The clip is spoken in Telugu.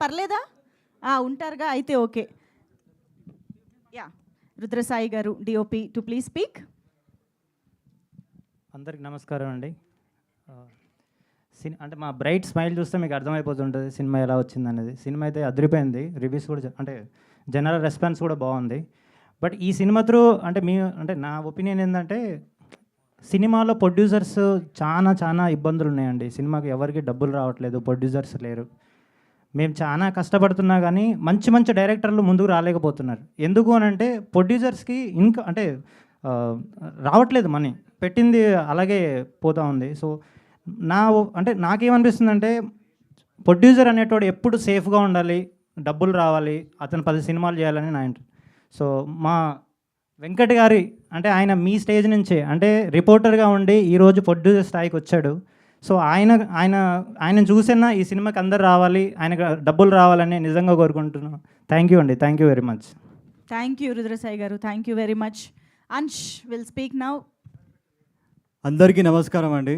పర్లేదా? ఉంటారుగా, అయితే ఓకే. యా, రుద్రసాయి గారు డిఓపి టు ప్లీజ్ స్పీక్. అందరికి నమస్కారం అండి. అంటే మా బ్రైట్ స్మైల్ చూస్తే మీకు అర్థమైపోతుంటుంది సినిమా ఎలా వచ్చింది అనేది. సినిమా అయితే అదిరిపోయింది, రివ్యూస్ కూడా అంటే జనరల్ రెస్పాన్స్ కూడా బాగుంది. బట్ ఈ సినిమా త్రూ అంటే నా ఒపీనియన్ ఏంటంటే, సినిమాలో ప్రొడ్యూసర్స్ చాలా ఇబ్బందులు ఉన్నాయండి. సినిమాకి ఎవరికి డబ్బులు రావట్లేదు, ప్రొడ్యూసర్స్ లేరు. మేము చాలా కష్టపడుతున్నా కానీ మంచి డైరెక్టర్లు ముందుకు రాలేకపోతున్నారు. ఎందుకు అని అంటే ప్రొడ్యూసర్స్కి ఇంకా అంటే రావట్లేదు, మనీ పెట్టింది అలాగే పోతూ ఉంది. సో అంటే నాకేమనిపిస్తుందంటే, ప్రొడ్యూసర్ అనేటోడు ఎప్పుడు సేఫ్గా ఉండాలి, డబ్బులు రావాలి, అతను 10 సినిమాలు చేయాలని నా ఇంట్రెస్ట్. సో మా వెంకట్ గారి అంటే ఆయన మీ స్టేజ్ నుంచే అంటే రిపోర్టర్గా ఉండి ఈరోజు ప్రొడ్యూసర్ స్థాయికి వచ్చాడు. సో ఆయన చూసినా ఈ సినిమాకి అందరు రావాలి, ఆయనకు డబ్బులు రావాలని నిజంగా కోరుకుంటున్నాను. థ్యాంక్ యూ అండి, thank you very much. Thank you Rudrasai గారు, thank you very much. Ansh will speak now. అందరికీ నమస్కారం అండి.